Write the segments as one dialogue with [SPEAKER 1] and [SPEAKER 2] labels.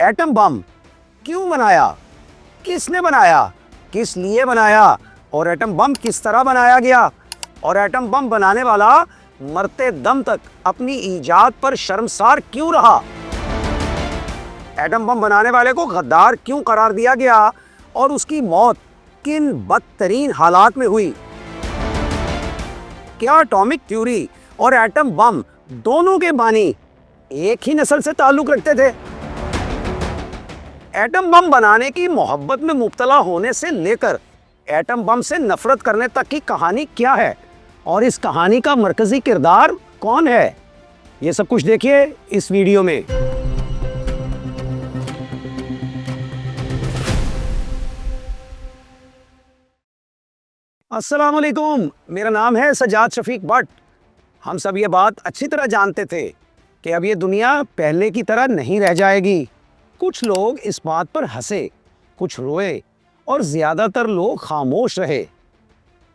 [SPEAKER 1] Atom bomb क्यों बनाया, किसने बनाया, किस लिए बनाया, और एटम बम किस तरह बनाया गया, और एटम बम बनाने वाला मरते दम तक अपनी ईजाद पर शर्मसार क्यों रहा, एटम बम बनाने वाले को गद्दार क्यों करार दिया गया और उसकी मौत किन बदतरीन हालात में हुई। क्या एटॉमिक थ्योरी और एटम बम दोनों के बानी एक ही नस्ल से ताल्लुक रखते थे। एटम बम बनाने की मोहब्बत में मुब्तला होने से लेकर एटम बम से नफरत करने तक की कहानी क्या है और इस कहानी का मरकजी किरदार कौन है, ये सब कुछ देखिए इस वीडियो में। अस्सलाम वालेकुम, मेरा नाम है सजाद शफीक भट्ट। हम सब ये बात अच्छी तरह जानते थे कि अब ये दुनिया पहले की तरह नहीं रह जाएगी। कुछ लोग इस बात पर हंसे, कुछ रोए और ज़्यादातर लोग खामोश रहे।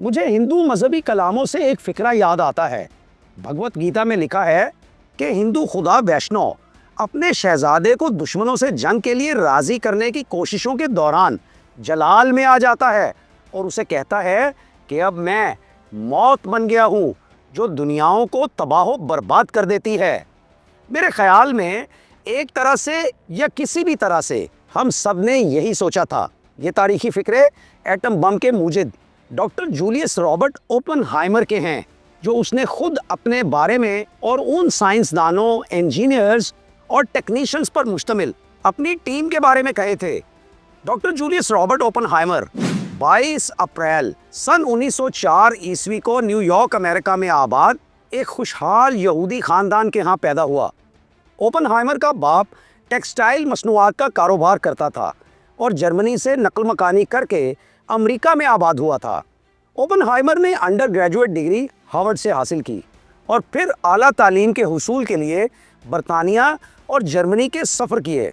[SPEAKER 1] मुझे हिंदू मजहबी कलामों से एक फ़िक्रा याद आता है। भगवत गीता में लिखा है कि हिंदू खुदा वैष्णव अपने शहजादे को दुश्मनों से जंग के लिए राज़ी करने की कोशिशों के दौरान जलाल में आ जाता है और उसे कहता है कि अब मैं मौत बन गया हूँ जो दुनियाओं को तबाह बर्बाद कर देती है। मेरे ख्याल में एक तरह से या किसी भी तरह से हम सब ने यही सोचा था। ये तारीखी फ़िक्रे एटम बम के मूजिद डॉक्टर जूलियस रॉबर्ट ओपनहाइमर के हैं, जो उसने खुद अपने बारे में और उन साइंसदानों, इंजीनियर्स और टेक्नीशियंस पर मुश्तमिल अपनी टीम के बारे में कहे थे। डॉक्टर जूलियस रॉबर्ट ओपनहाइमर 22 अप्रैल सन 1904 ईस्वी को न्यूयॉर्क अमेरिका में आबाद एक खुशहाल यहूदी ख़ानदान के यहाँ पैदा हुआ। ओपनहाइमर का बाप टेक्सटाइल मसनूआत का कारोबार करता था और जर्मनी से नकल मकानी करके अमेरिका में आबाद हुआ था। ओपनहाइमर ने अंडर ग्रेजुएट डिग्री हार्वर्ड से हासिल की और फिर आला तालीम के हुसूल के लिए बरतानिया और जर्मनी के सफ़र किए।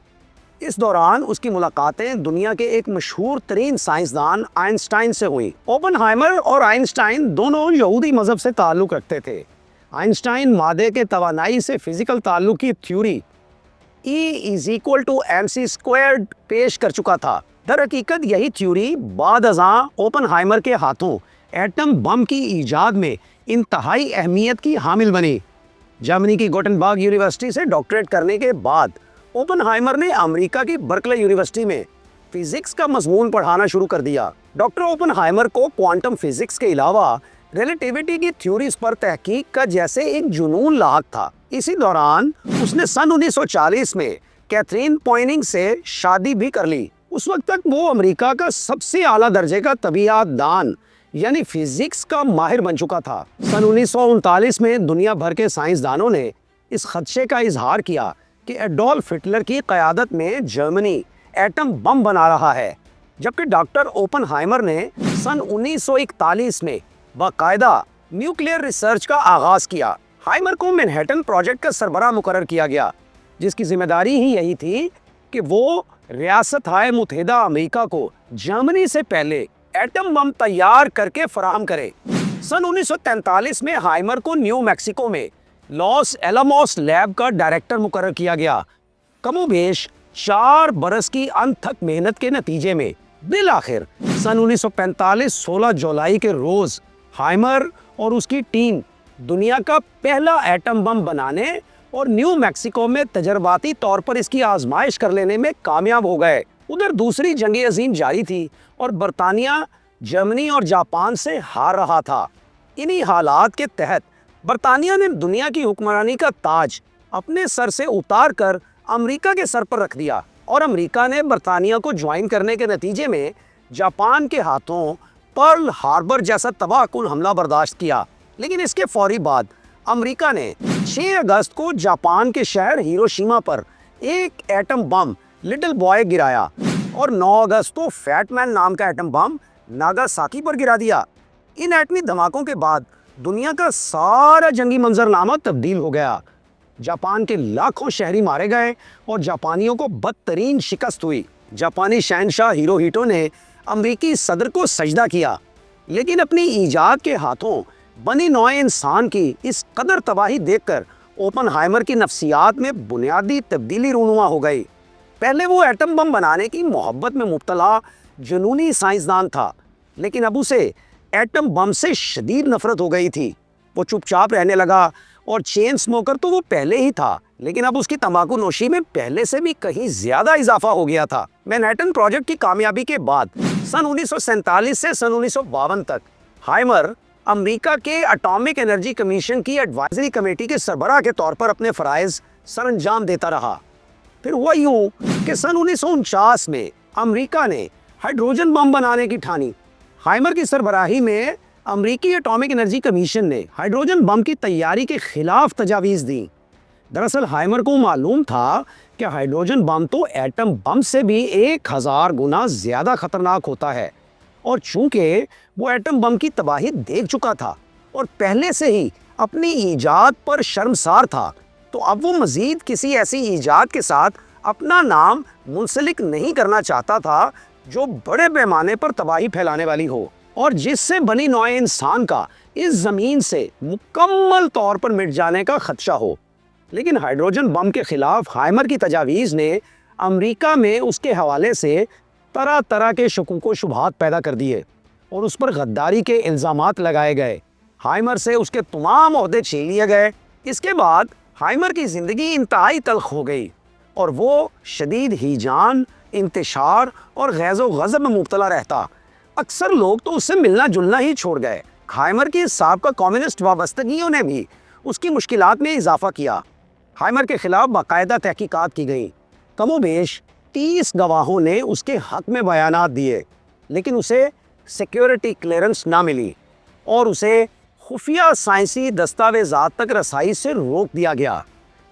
[SPEAKER 1] इस दौरान उसकी मुलाकातें दुनिया के एक मशहूर तरीन साइंसदान आइंस्टाइन से हुई। ओपनहाइमर और आइंस्टाइन दोनों यहूदी मज़हब से ताल्लुक़ रखते थे। आइंस्टाइन मादे के तवानाई से फ़िज़िकल ताल्लुक़ की थ्योरी E=mc² पेश कर चुका था। दर हकीकत यही थ्योरी बाद अज़ां ओपनहाइमर के हाथों एटम बम की ईजाद में इंतहाई अहमियत की हामिल बनी। जर्मनी की गोटेनबर्ग यूनिवर्सिटी से डॉक्टरेट करने के बाद ओपनहाइमर ने अमेरिका की बर्कले यूनिवर्सिटी में फ़िज़िक्स का मज़मून पढ़ाना शुरू कर दिया। डॉक्टर ओपनहाइमर को क्वांटम फ़िज़िक्स के अलावा रिलेटिविटी की थ्योरीज पर तहकीक का जैसे एक जुनून लाक था। इसी दौरान उसने सन 1940 में कैथरीन पॉइनिंग से शादी भी कर ली। उस वक्त तक वो अमेरिका का सबसे आला दर्जे का तबीयत दान यानी फिजिक्स का माहिर बन चुका था। सन 1939 में दुनिया भर के साइंसदानों ने इस खदशे का इजहार किया कि एडोल्फ हिटलर की क़यादत में जर्मनी एटम बम बना रहा है, जबकि डॉक्टर ओपनहाइमर ने सन 1941 में बाकायदा न्यूक्लियर रिसर्च का आगाज़ किया। हाइमर को मैनहट्टन प्रोजेक्ट का सरबराह मुकर्रर किया गया, जिसकी जिम्मेदारी ही यही थी कि वो रियासत हाय मुत्तहिदा अमेरिका को जर्मनी से पहले एटम बम तैयार करके फराहम करे। सन 1943 में हाइमर को न्यू मैक्सिको में लॉस एलामोस लैब का डायरेक्टर मुकर्रर किया गया। कमोबेश 4 बरस की अनथक मेहनत के नतीजे में बिलाखिर सन 1945 16 जुलाई के रोज़ हाइमर और उसकी टीम दुनिया का पहला एटम बम बनाने और न्यू मैक्सिको में तजर्बाती तौर पर इसकी आजमाइश कर लेने में कामयाब हो गए। उधर दूसरी जंग अजीम जारी थी और बरतानिया जर्मनी और जापान से हार रहा था। इन्हीं हालात के तहत बरतानिया ने दुनिया की हुक्मरानी का ताज अपने सर से उतार कर अमेरिका के सर पर रख दिया और अमेरिका ने बरतानिया को ज्वाइन करने के नतीजे में जापान के हाथों पर्ल हार्बर जैसा तबाहकुन हमला बर्दाश्त किया। लेकिन इसके फौरी बाद अमेरिका ने 6 अगस्त को जापान के शहर हिरोशिमा पर एक एटम बम लिटिल बॉय गिराया और 9 अगस्त को फैटमैन नाम का एटम बम नागासाकी पर गिरा दिया। इन एटमी धमाकों के बाद दुनिया का सारा जंगी मंजरनामा तब्दील हो गया। जापान के लाखों शहरी मारे गए और जापानियों को बदतरीन शिकस्त हुई। जापानी शहनशाह हिरोहितो ने अमेरिकी सदर को सजदा किया, लेकिन अपनी ईजाद के हाथों बनी नौ इंसान की इस कदर तबाही देखकर ओपनहाइमर की नफ्सियात में बुनियादी तब्दीली रूनुमा हो गई। पहले वो एटम बम बनाने की मोहब्बत में मुब्तला जुनूनी साइंसदान था, लेकिन अब उसे एटम बम से शदीद नफरत हो गई थी। वो चुपचाप रहने लगा और चेन स्मोकर तो वो पहले ही था, लेकिन अब उसकी तंबाकू नोशी में पहले से भी कहीं ज्यादा इजाफा हो गया था। मैनहट्टन प्रोजेक्ट की कामयाबी के बाद सन 1947 से सन 1952 तक हाइमर अमेरिका के एटॉमिक एनर्जी कमीशन की एडवाइजरी कमेटी के सरबराह के तौर पर अपने फराइज सरअंजाम देता रहा। फिर हुआ यूं कि सन 1949 में अमेरिका ने हाइड्रोजन बम बनाने की ठानी। हाइमर की सरबराही में अमेरिकी एटॉमिक एनर्जी कमीशन ने हाइड्रोजन बम की तैयारी के खिलाफ तजावीज़ दी। दरअसल हाइमर को मालूम था कि हाइड्रोजन बम तो एटम बम से भी 1000 गुना ज़्यादा खतरनाक होता है, और चूंकि वो एटम बम की तबाही देख चुका था और पहले से ही अपनी ईजाद पर शर्मसार था, तो अब वो मज़ीद किसी ऐसी ईजाद के साथ अपना नाम मुंसलिक नहीं करना चाहता था जो बड़े पैमाने पर तबाही फैलाने वाली हो और जिससे बनी नौ इंसान का इस ज़मीन से मुकम्मल तौर पर मिट जाने का खदशा हो। लेकिन हाइड्रोजन बम के खिलाफ हाइमर की तजावीज़ ने अमेरिका में उसके हवाले से तरह तरह के शकूक व शुबहात पैदा कर दिए और उस पर गद्दारी के इल्ज़ामात लगाए गए। हाइमर से उसके तमाम ओहदे छीन लिए गए। इसके बाद हाइमर की ज़िंदगी इंतहाई तल्ख हो गई और वो शदीद हीजान, इंतशार और गैज़ो गज़ब में मुब्तला रहता। अक्सर लोग तो उससे मिलना जुलना ही छोड़ गए। हाइमर की साबका कम्युनिस्ट वाबस्तगियों ने भी उसकी मुश्किलात में इजाफा किया। हाइमर के खिलाफ बाकायदा तहकीकात की गई। कमोबेश 30 गवाहों ने उसके हक में बयानात दिए, लेकिन उसे सिक्योरिटी क्लियरेंस ना मिली और उसे खुफिया साइंसी दस्तावेजात तक रसाई से रोक दिया गया।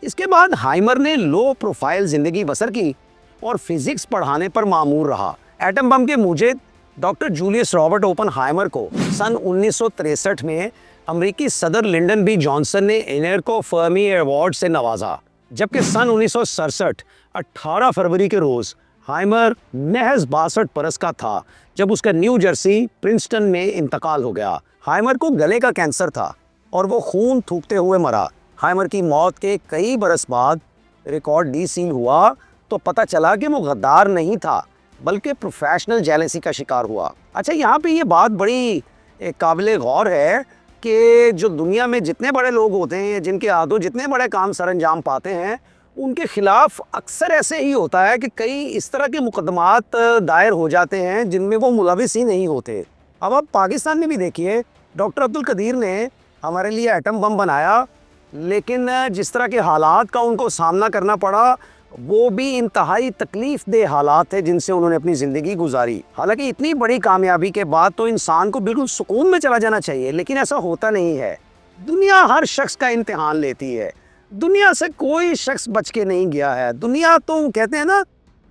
[SPEAKER 1] इसके बाद हाइमर ने लो प्रोफाइल ज़िंदगी बसर की और फिज़िक्स पढ़ाने पर मामूर रहा। एटम बम के Mujid doctor Julius Robert Oppenheimer को सन 1963 में अमेरिकी सदर लिंडन बी जॉनसन ने एनर्को फर्मी अवार्ड से नवाजा, जबकि सन 1967 18 फरवरी के रोज़ हाइमर महज 62 बरस का था जब उसका न्यू जर्सी प्रिंसटन में इंतकाल हो गया। हाइमर को गले का कैंसर था और वो खून थूकते हुए मरा। हाइमर की मौत के कई बरस बाद रिकॉर्ड डीसील हुआ तो पता चला कि वो गद्दार नहीं था बल्कि प्रोफेशनल जेलसी का शिकार हुआ। अच्छा, यहाँ पे ये बात बड़ी काबिल गौर है कि जो दुनिया में जितने बड़े लोग होते हैं, जिनके हाथों जितने बड़े काम सरअंजाम पाते हैं, उनके खिलाफ अक्सर ऐसे ही होता है कि कई इस तरह के मुकदमात दायर हो जाते हैं जिनमें वो मुलविस ही नहीं होते। अब आप पाकिस्तान में भी देखिए, डॉक्टर अब्दुल कदीर ने हमारे लिए एटम बम बनाया, लेकिन जिस तरह के हालात का उनको सामना करना पड़ा वो भी इंतहाई तकलीफ दे हालात थे जिनसे उन्होंने अपनी ज़िंदगी गुजारी। हालांकि इतनी बड़ी कामयाबी के बाद तो इंसान को बिल्कुल सुकून में चला जाना चाहिए, लेकिन ऐसा होता नहीं है। दुनिया हर शख्स का इम्तिहान लेती है। दुनिया से कोई शख्स बच के नहीं गया है। दुनिया तो कहते हैं ना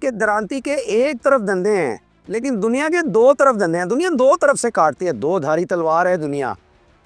[SPEAKER 1] कि दरांती के एक तरफ धंधे हैं, लेकिन दुनिया के दो तरफ धंधे हैं। दुनिया दो तरफ से काटती है, दो धारी तलवार है दुनिया।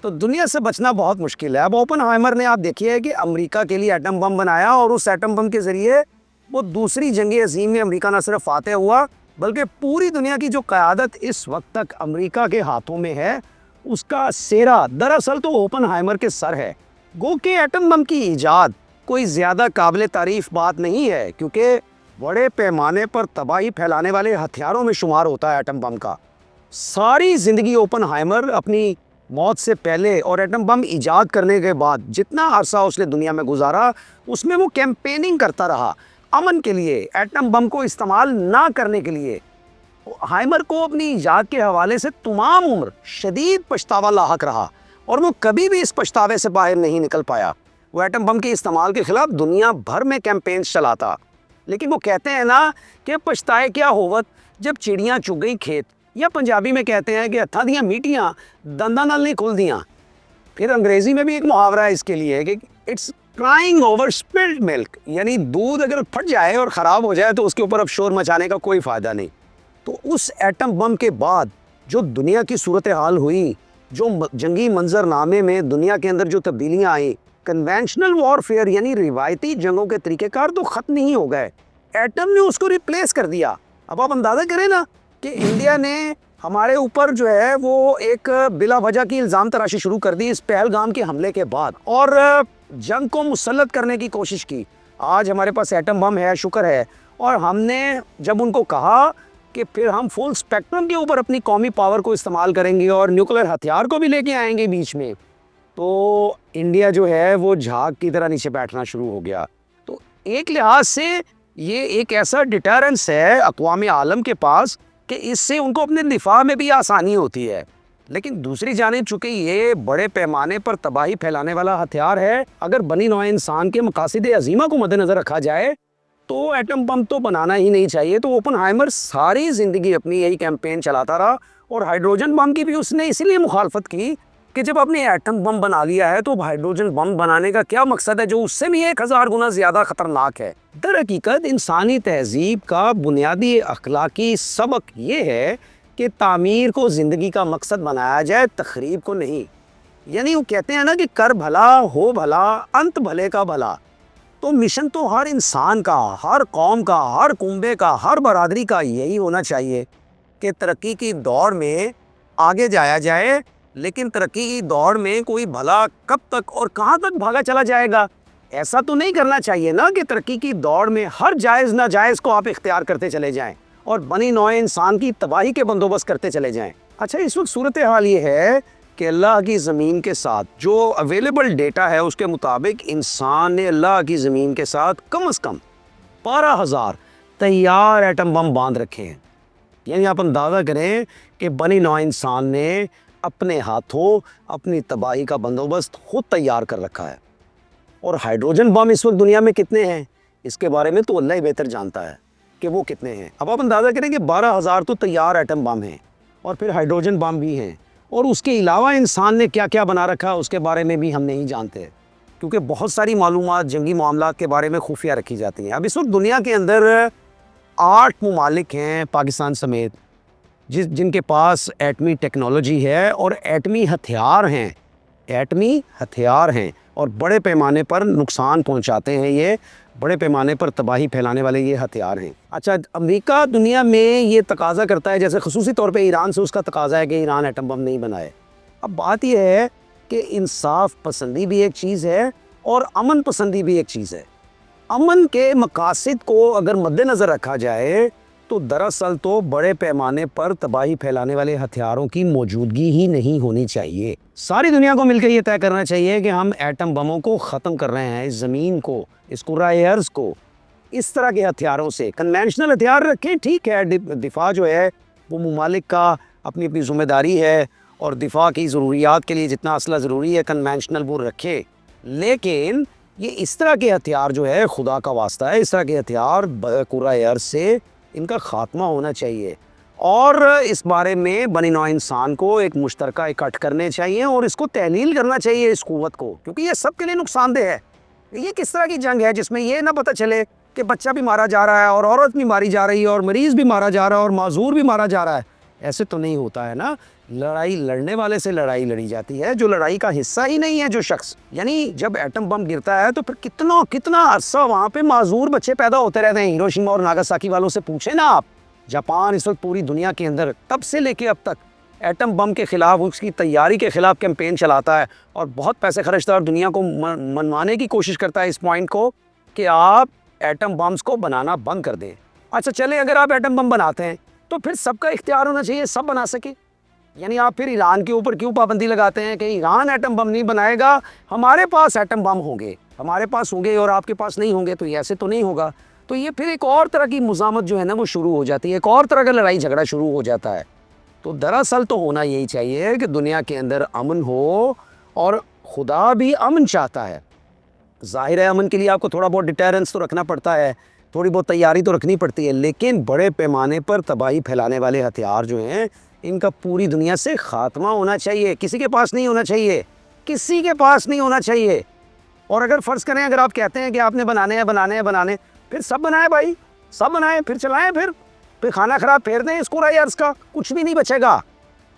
[SPEAKER 1] तो दुनिया से बचना बहुत मुश्किल है। अब ओपनहाइमर ने, आप देखिए कि अमेरिका के लिए एटम बम बनाया और उस एटम बम के ज़रिए वो दूसरी जंग अज़ीम में अमेरिका न सिर्फ फातह हुआ बल्कि पूरी दुनिया की जो क़यादत इस वक्त तक अमेरिका के हाथों में है, उसका सेहरा दरअसल तो ओपनहाइमर के सर है। गो कि एटम बम की ईजाद कोई ज़्यादा काबिल तारीफ़ बात नहीं है, क्योंकि बड़े पैमाने पर तबाही फैलाने वाले हथियारों में शुमार होता है एटम बम का। सारी ज़िंदगी ओपनहाइमर अपनी मौत से पहले और एटम बम ईजाद करने के बाद जितना अरसा उसने दुनिया में गुजारा, उसमें वो कैंपेनिंग करता रहा अमन के लिए, एटम बम को इस्तेमाल ना करने के लिए। हाइमर को अपनी ईजाद के हवाले से तमाम उम्र शदीद पछतावा लाहक रहा और वो कभी भी इस पछतावे से बाहर नहीं निकल पाया। वो एटम बम के इस्तेमाल के खिलाफ दुनिया भर में कैंपेन्स चलाता, लेकिन वो कहते हैं ना कि पछताए क्या होवत जब चिड़ियाँ चुग गई खेत, या पंजाबी में कहते हैं कि हत्थां दियां मीटियाँ दंदां नाल नहीं खुलदियां। फिर अंग्रेज़ी में भी एक मुहावरा है इसके लिए कि it's crying over spilled milk, यानी दूध अगर फट जाए और ख़राब हो जाए तो उसके ऊपर अब शोर मचाने का कोई फ़ायदा नहीं। तो उस एटम बम के बाद जो दुनिया की सूरत हाल हुई, जो जंगी मंजरनामे में दुनिया के अंदर जो तब्दीलियाँ आई, कन्वेंशनल वॉरफेयर यानी रिवायती जंगों के तरीक़ेकार तो ख़त्म नहीं हो गए, एटम ने उसको रिप्लेस कर दिया। अब आप अंदाज़ा करें ना कि इंडिया ने हमारे ऊपर जो है वो एक बिला वजह की इल्ज़ाम तराशी शुरू कर दी इस पहलगाम के हमले के बाद और जंग को मुसल्लत करने की कोशिश की। आज हमारे पास एटम बम है, शुक्र है, और हमने जब उनको कहा कि फिर हम फुल स्पेक्ट्रम के ऊपर अपनी कौमी पावर को इस्तेमाल करेंगे और न्यूक्लियर हथियार को भी लेके आएंगे बीच में, तो इंडिया जो है वो झाग की तरह नीचे बैठना शुरू हो गया। तो एक लिहाज से ये एक ऐसा डिटरेंस है अक़वाम आलम के पास कि इससे उनको अपने दिफा में भी आसानी होती है। लेकिन दूसरी जानिब चूँकि ये बड़े पैमाने पर तबाही फैलाने वाला हथियार है, अगर बनी नौ इंसान के मकासद अज़ीमा को मद्देनज़र रखा जाए तो एटम बम तो बनाना ही नहीं चाहिए। तो ओपनहाइमर सारी ज़िंदगी अपनी यही कैंपेन चलाता रहा और हाइड्रोजन बम की भी उसने इसीलिए मुखालफत की कि जब आपने एटम बम बना लिया है तो हाइड्रोजन बम बनाने का क्या मकसद है जो उससे भी 1000 गुना ज़्यादा ख़तरनाक है। दर हकीकत इंसानी तहजीब का बुनियादी अखलाकी सबक ये है कि तामीर को ज़िंदगी का मकसद बनाया जाए, तखरीब को नहीं। यानी वो कहते हैं ना कि कर भला हो भला अंत भले का भला। तो मिशन तो हर इंसान का, हर कौम का, हर कुंबे का, हर बरादरी का यही होना चाहिए कि तरक्की की दौड़ में आगे जाया जाए, लेकिन तरक्की की दौड़ में कोई भला कब तक और कहाँ तक भागा चला जाएगा, ऐसा तो नहीं करना चाहिए ना कि तरक्की की दौड़ में हर जायज़ नाजायज़ को आप इख्तियार करते चले जाएं और बनी नौ इंसान की तबाही के बंदोबस्त करते चले जाएं। अच्छा, इस वक्त सूरत हाल ये है कि अल्लाह की ज़मीन के साथ जो अवेलेबल डेटा है उसके मुताबिक इंसान ने अल्लाह की ज़मीन के साथ कम से कम 12,000 तैयार एटम बम बांध रखे हैं। यानी आप अंदाज़ा करें कि बनी नौ इंसान ने अपने हाथों अपनी तबाही का बंदोबस्त खुद तैयार कर रखा है। और हाइड्रोजन बम इस वक्त दुनिया में कितने हैं इसके बारे में तो अल्लाह ही बेहतर जानता है कि वो कितने हैं। अब आप अंदाज़ा करें कि 12,000 तो तैयार एटम बम हैं और फिर हाइड्रोजन बम भी हैं, और उसके अलावा इंसान ने क्या क्या बना रखा है उसके बारे में भी हम नहीं जानते, क्योंकि बहुत सारी मालूमात जंगी मामलात के बारे में खुफिया रखी जाती हैं। अब इस वक्त दुनिया के अंदर 8 ममालिक हैं पाकिस्तान समेत जिनके पास एटमी टेक्नोलॉजी है और एटमी हथियार हैं और बड़े पैमाने पर नुकसान पहुंचाते हैं, ये बड़े पैमाने पर तबाही फैलाने वाले ये हथियार हैं। अच्छा, अमेरिका दुनिया में ये तकाज़ा करता है, जैसे ख़ुसूसी तौर पे ईरान से उसका तकाज़ा है कि ईरान एटम बम नहीं बनाए। अब बात यह है कि इंसाफ पसंदी भी एक चीज़ है और अमन पसंदी भी एक चीज़ है। अमन के मकासद को अगर मद्देनज़र रखा जाए तो दरअसल तो बड़े पैमाने पर तबाही फैलाने वाले हथियारों की मौजूदगी ही नहीं होनी चाहिए। सारी दुनिया को मिलकर ये तय करना चाहिए कि हम एटम बमों को ख़त्म कर रहे हैं, इस ज़मीन को, इस कुर्राए अर्ज़ को इस तरह के हथियारों से। कन्वेंशनल हथियार रखें, ठीक है, दिफा जो है वो ममालिक का अपनी अपनी ज़िम्मेदारी है और दिफा की ज़रूरियात के लिए जितना असला ज़रूरी है कन्वेंशनल वो रखे, लेकिन ये इस तरह के हथियार जो है खुदा का वास्ता है, इस तरह के हथियार कुर्राए अर्ज़ से इनका ख़ात्मा होना चाहिए। और इस बारे में बनी नौ इंसान को एक मुश्तरका इकट्ठ करने चाहिए और इसको तहलील करना चाहिए इस क़ुव्वत को, क्योंकि ये सब के लिए नुकसानदेह है। ये किस तरह की जंग है जिसमें ये ना पता चले कि बच्चा भी मारा जा रहा है और औरत भी मारी जा रही है और मरीज़ भी मारा जा रहा है और माजूर भी मारा जा रहा है। ऐसे तो नहीं होता है ना। लड़ाई लड़ने वाले से लड़ाई लड़ी जाती है जो लड़ाई का हिस्सा ही नहीं है जो शख्स। यानी जब एटम बम गिरता है तो फिर कितना अरसा वहाँ पे माजूर बच्चे पैदा होते रहते हैं। हिरोशिमा और नागासाकी वालों से पूछे ना आप। जापान इस वक्त पूरी दुनिया के अंदर तब से लेके अब तक एटम बम के ख़िलाफ़, उसकी तैयारी के ख़िलाफ़ कैंपेन चलाता है और बहुत पैसे खर्चता है और दुनिया को मनवाने की कोशिश करता है इस पॉइंट को कि आप एटम बम्स को बनाना बंद कर दें। अच्छा चले, अगर आप एटम बम बनाते हैं तो फिर सबका इख्तियार होना चाहिए, सब बना सके। यानी आप फिर ईरान के ऊपर क्यों पाबंदी लगाते हैं कि ईरान एटम बम नहीं बनाएगा, हमारे पास एटम बम होंगे, हमारे पास होंगे और आपके पास नहीं होंगे, तो ये ऐसे तो नहीं होगा। तो ये फिर एक और तरह की मुज़ामत जो है ना वो शुरू हो जाती है, एक और तरह का लड़ाई झगड़ा शुरू हो जाता है। तो दरअसल तो होना यही चाहिए कि दुनिया के अंदर अमन हो और खुदा भी अमन चाहता है। ज़ाहिर है अमन के लिए आपको थोड़ा बहुत डिटेरेंस तो रखना पड़ता है, थोड़ी बहुत तैयारी तो रखनी पड़ती है, लेकिन बड़े पैमाने पर तबाही फैलाने वाले हथियार जो हैं इनका पूरी दुनिया से ख़ात्मा होना चाहिए। किसी के पास नहीं होना चाहिए, किसी के पास नहीं होना चाहिए। और अगर फ़र्ज़ करें, अगर आप कहते हैं कि आपने बनाने फिर सब बनाए भाई, सब बनाएं, फिर चलाएं, फिर खाना ख़राब फेर दें इसको राय अर्ज़ का, कुछ भी नहीं बचेगा।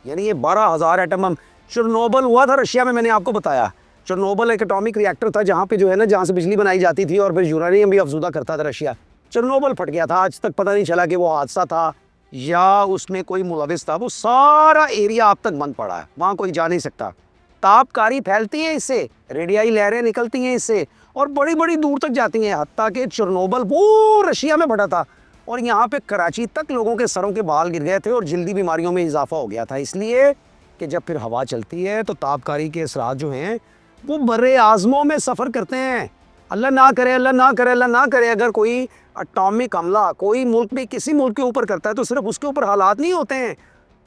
[SPEAKER 1] यानी ये 12,000 एटम बम, चेरनोबिल हुआ था रशिया में, मैंने आपको बताया। चेरनोबिल एक एटॉमिक रिएक्टर था जहाँ पे जो है ना, जहाँ से बिजली बनाई जाती थी और फिर यूरेनियम भी अफज़ूदा करता था रशिया। चेरनोबिल फट गया था, आज तक पता नहीं चला कि वो हादसा था या उसमें कोई मुलविस था। वो सारा एरिया अब तक बंद पड़ा है, वहाँ कोई जा नहीं सकता। तापकारी फैलती है इससे, रेडियाई लहरें निकलती हैं इससे, और बड़ी बड़ी दूर तक जाती हैं, हत्ता कि चेरनोबिल वो रशिया में बढ़ा था और यहाँ पे कराची तक लोगों के सरों के बाल गिर गए थे और जल्दी बीमारियों में इजाफा हो गया था। इसलिए कि जब फिर हवा चलती है तो तापकारी के असरात जो हैं वो बर्रे आज़मों में सफ़र करते हैं। अल्लाह ना करे, अल्लाह ना करे, अल्लाह ना करे, अगर कोई एटॉमिक हमला कोई मुल्क भी किसी मुल्क के ऊपर करता है तो सिर्फ उसके ऊपर हालात नहीं होते हैं,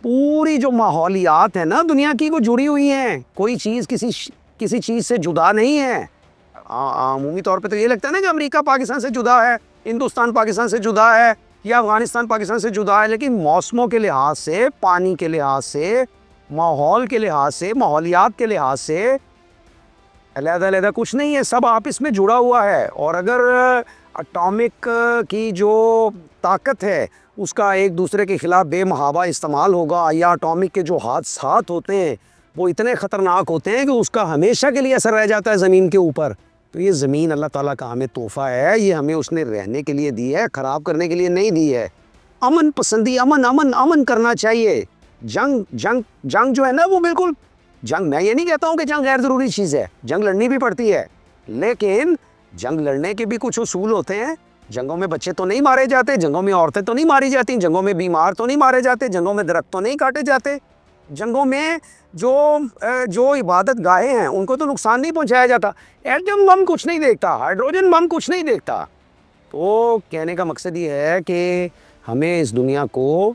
[SPEAKER 1] पूरी जो माहौलियात है ना दुनिया की वो जुड़ी हुई हैं। कोई चीज़ किसी चीज़ से जुदा नहीं है। अमूमी तौर पे तो ये लगता है ना कि अमेरिका पाकिस्तान से जुदा है, हिंदुस्तान पाकिस्तान से जुदा है या अफ़गानिस्तान पाकिस्तान से जुदा है, लेकिन मौसमों के लिहाज से, पानी के लिहाज से, माहौल के लिहाज से, माहौलियात के लिहाज से अलग-अलग कुछ नहीं है, सब आपस में जुड़ा हुआ है। और अगर एटॉमिक की जो ताकत है उसका एक दूसरे के ख़िलाफ़ बेमहाबा इस्तेमाल होगा या एटॉमिक के जो हादसात होते हैं वो इतने ख़तरनाक होते हैं कि उसका हमेशा के लिए असर रह जाता है ज़मीन के ऊपर। तो ये ज़मीन अल्लाह ताला का हमें तोहफ़ा है, ये हमें उसने रहने के लिए दी है, ख़राब करने के लिए नहीं दी है। अमन पसंदी, अमन अमन अमन करना चाहिए। जंग जो है ना वो बिल्कुल जंग, मैं ये नहीं कहता हूँ कि जंग गैर ज़रूरी चीज़ है, जंग लड़नी भी पड़ती है, लेकिन जंग लड़ने के भी कुछ उसूल होते हैं। जंगों में बच्चे तो नहीं मारे जाते, जंगों में औरतें तो नहीं मारी जाती, जंगों में बीमार तो नहीं मारे जाते, जंगों में दरख्त तो नहीं काटे जाते, जंगों में जो इबादत गाहें हैं उनको तो नुकसान नहीं पहुंचाया जाता। एटम बम कुछ नहीं देखता, हाइड्रोजन बम कुछ नहीं देखता। तो कहने का मकसद ये है कि हमें इस दुनिया को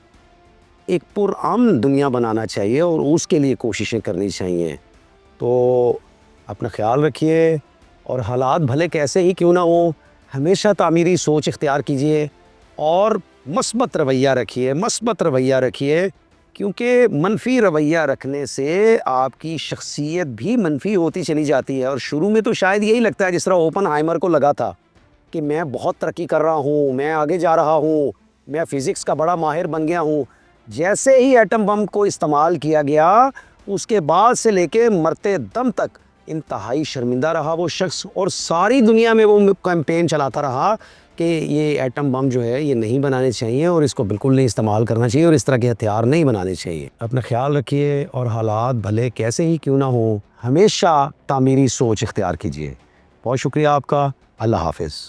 [SPEAKER 1] एक पुरअमन दुनिया बनाना चाहिए और उसके लिए कोशिशें करनी चाहिए। तो अपना ख्याल रखिए और हालात भले कैसे ही क्यों ना हो, हमेशा तामीरी सोच इख्तियार कीजिए और मस्बत रवैया रखिए, मस्बत रवैया रखिए, क्योंकि मनफी रवैया रखने से आपकी शख्सियत भी मनफी होती चली जाती है। और शुरू में तो शायद यही लगता है जिस तरह ओपनहाइमर को लगा था कि मैं बहुत तरक्की कर रहा हूँ, मैं आगे जा रहा हूँ, मैं फ़िज़िक्स का बड़ा माहिर बन गया हूँ। जैसे ही एटम बम को इस्तेमाल किया गया उसके बाद से लेके मरते दम तक इंतहाई शर्मिंदा रहा वो शख्स और सारी दुनिया में वो कैंपेन चलाता रहा कि ये एटम बम जो है ये नहीं बनाने चाहिए और इसको बिल्कुल नहीं इस्तेमाल करना चाहिए और इस तरह के हथियार नहीं बनाने चाहिए। अपना ख्याल रखिए और हालात भले कैसे ही क्यों ना हो, हमेशा तामीरी सोच इख्तियार कीजिए। बहुत शुक्रिया आपका। अल्लाह हाफ़िज़।